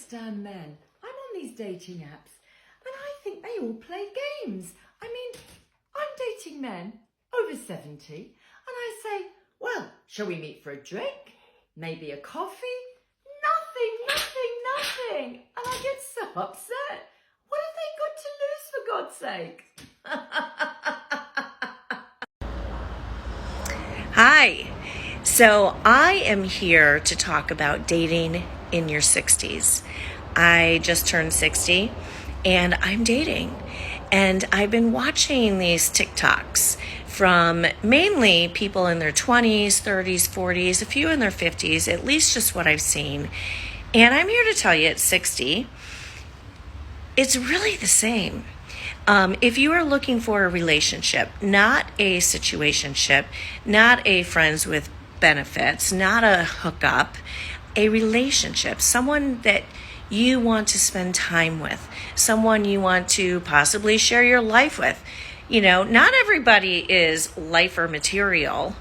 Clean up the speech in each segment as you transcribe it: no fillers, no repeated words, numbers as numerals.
understand men. I'm on these dating apps and I think they all play games. I mean, I'm dating men over 70 and I say, well, shall we meet for a drink? Maybe a coffee? Nothing. And I get so upset. What have they got to lose, for God's sake? Hi. So I am here to talk about dating in your 60s. I just turned 60 and I'm dating. And I've been watching these TikToks from mainly people in their 20s, 30s, 40s, a few in their 50s, at least just what I've seen. And I'm here to tell you at 60, it's really the same. If you are looking for a relationship, not a situationship, not a friends with benefits, not a hookup, a relationship, someone that you want to spend time with, someone you want to possibly share your life with. You know, not everybody is lifer material.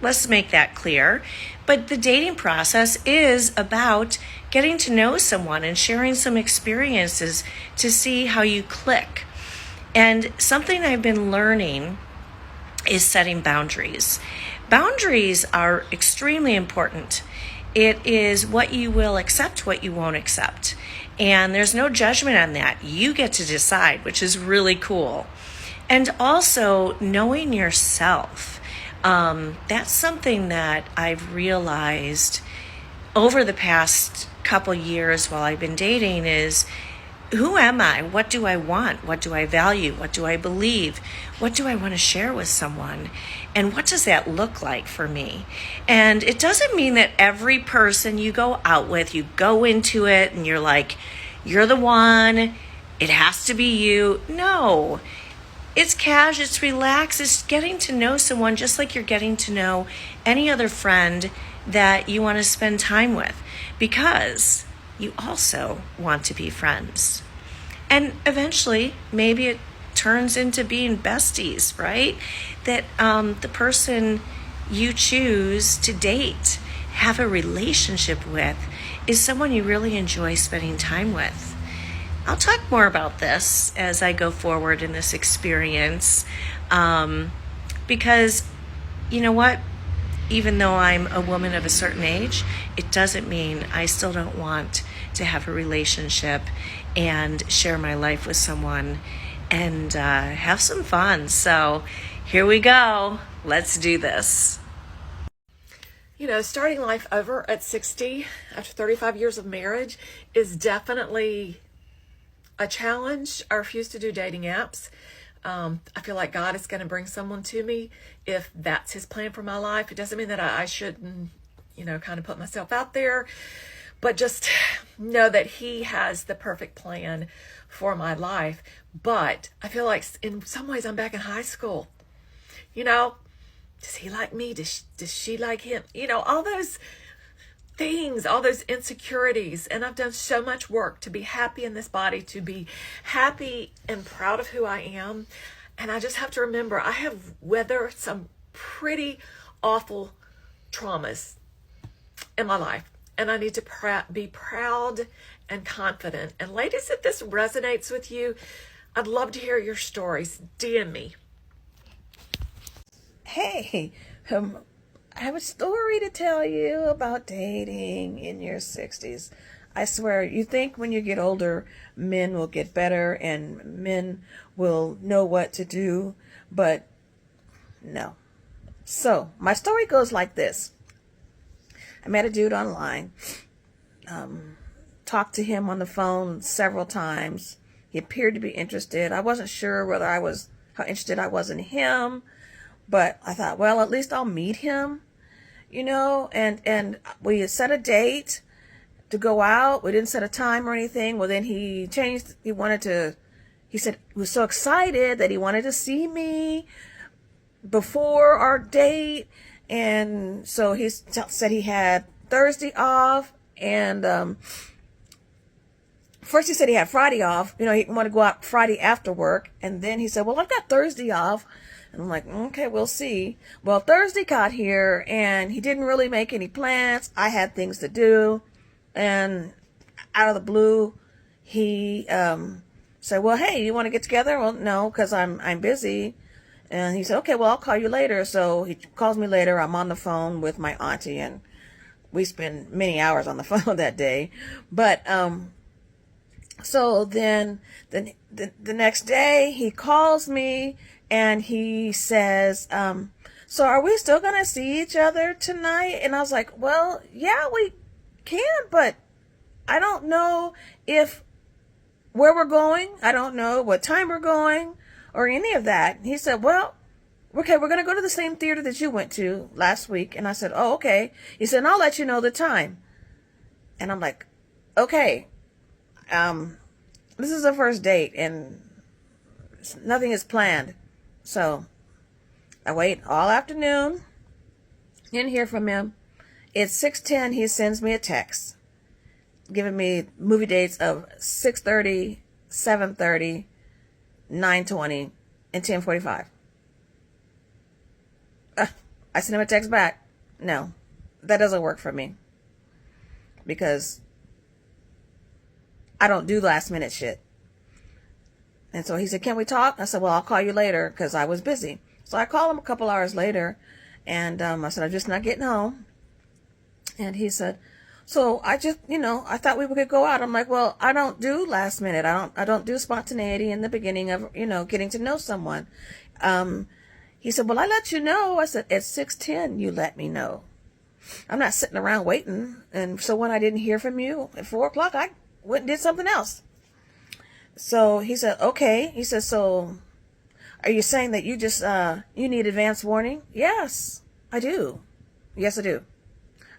Let's make that clear. But the dating process is about getting to know someone and sharing some experiences to see how you click. And something I've been learning is setting boundaries. Boundaries are extremely important. It is what you will accept, what you won't accept. And there's no judgment on that. You get to decide, which is really cool. And also knowing yourself. That's something that I've realized over the past couple years while I've been dating is, who am I? What do I want? What do I value? What do I believe? What do I want to share with someone? And what does that look like for me? And it doesn't mean that every person you go out with, you go into it and you're like, you're the one, it has to be you. No, it's casual, it's relaxed, it's getting to know someone just like you're getting to know any other friend that you want to spend time with, because you also want to be friends. And eventually, maybe it turns into being besties, right? That the person you choose to date, have a relationship with, is someone you really enjoy spending time with. I'll talk more about this as I go forward in this experience, because you know what? Even though I'm a woman of a certain age, it doesn't mean I still don't want to have a relationship and share my life with someone and have some fun. So here we go. Let's do this. You know, starting life over at 60 after 35 years of marriage is definitely a challenge. I refuse to do dating apps. I feel like God is going to bring someone to me if that's his plan for my life. It doesn't mean that I shouldn't, kind of put myself out there, but just know that he has the perfect plan for my life. But I feel like in some ways I'm back in high school. Does he like me? Does she like him? All those things, all those insecurities. And I've done so much work to be happy in this body, to be happy and proud of who I am. And I just have to remember, I have weathered some pretty awful traumas in my life. And I need to be proud and confident. And ladies, if this resonates with you, I'd love to hear your stories. DM me. Hey, I have a story to tell you about dating in your 60s. I swear, you think when you get older, men will get better and men will know what to do, but no. So, my story goes like this. I met a dude online, talked to him on the phone several times. He appeared to be interested. I wasn't sure how interested I was in him, but I thought, well, at least I'll meet him, and we set a date to go out. We didn't set a time or anything. Well, then he changed. He said he was so excited that he wanted to see me before our date. And so he said he had Thursday off, and first he said he had Friday off. He wanted to go out Friday after work, and then he said, well, I've got Thursday off. And I'm like, okay, we'll see. Well, Thursday got here, and he didn't really make any plans. I had things to do, and out of the blue, he said, well, hey, you want to get together? Well, no, because I'm busy. And he said, okay, well, I'll call you later. So he calls me later. I'm on the phone with my auntie, and we spend many hours on the phone that day. But so then the next day he calls me and he says, so are we still going to see each other tonight? And I was like, well, yeah, we can, but I don't know where we're going. I don't know what time we're going or any of that. He said, well, okay, we're going to go to the same theater that you went to last week. And I said, oh, okay. He said, and I'll let you know the time. And I'm like, okay, this is the first date and nothing is planned. So I wait all afternoon. Didn't hear from him. It's 6:10. He sends me a text giving me movie dates of 6:30, 7:30, 9:20, and 10:45. I sent him a text back. No, that doesn't work for me because I don't do last minute shit. And so he said, can we talk? I said, well, I'll call you later because I was busy. So I called him a couple hours later and I said, I'm just not getting home. And he said, so I just, I thought we could go out. I'm like, well, I don't do last minute. I don't do spontaneity in the beginning of, getting to know someone. He said, well, I let you know. I said, at 6:10, you let me know. I'm not sitting around waiting. And so when I didn't hear from you at 4:00, I went and did something else. So he said, okay. He said, so are you saying that you just, you need advance warning? Yes, I do. Yes, I do.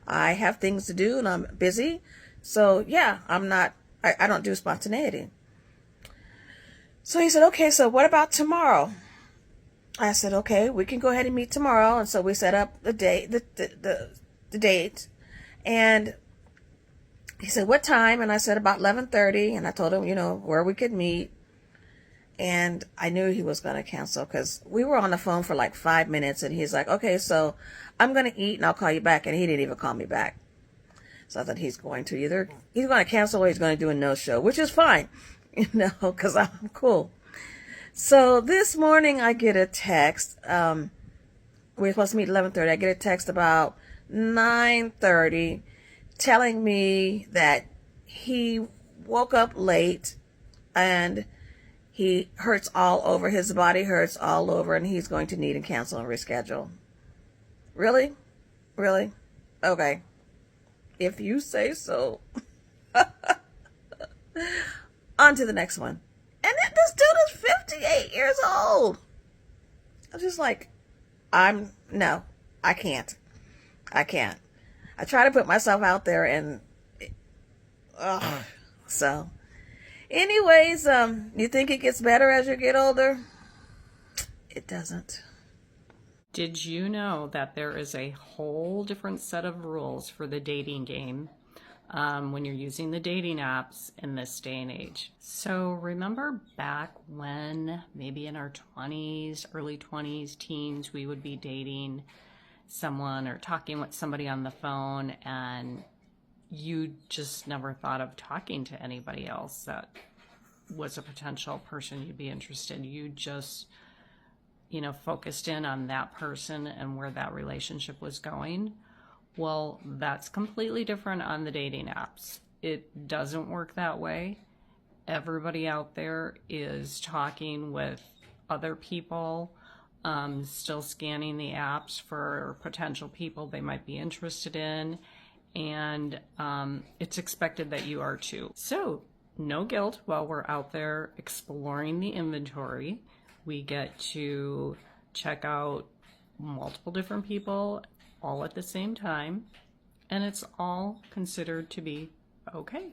I have things to do and I'm busy. So yeah, I don't do spontaneity. So he said, okay, so what about tomorrow? I said, okay, we can go ahead and meet tomorrow. And so we set up the date, the date. And he said, what time? And I said about 11:30. And I told him, where we could meet. And I knew he was going to cancel because we were on the phone for like 5 minutes. And he's like, okay, so I'm going to eat and I'll call you back. And he didn't even call me back. So I thought he's going to cancel or he's going to do a no-show, which is fine, because I'm cool. So this morning I get a text. We're supposed to meet 11:30. I get a text about 9:30 telling me that he woke up late and he hurts all over. His body hurts all over and he's going to need to cancel and reschedule. Really? Really? Okay. If you say so. On to the next one. And then this dude is 58 years old. I'm just like, no, I can't. I try to put myself out there and, so. Anyways, you think it gets better as you get older? It doesn't. Did you know that there is a whole different set of rules for the dating game when you're using the dating apps in this day and age? So remember back when, maybe in our 20s, early 20s, teens, we would be dating someone or talking with somebody on the phone and you just never thought of talking to anybody else that was a potential person you'd be interested in. You just focused in on that person and where that relationship was going. Well, that's completely different on the dating apps. It doesn't work that way. Everybody out there is talking with other people, still scanning the apps for potential people they might be interested in, and it's expected that you are too. So, no guilt while we're out there exploring the inventory. We get to check out multiple different people all at the same time, and it's all considered to be okay.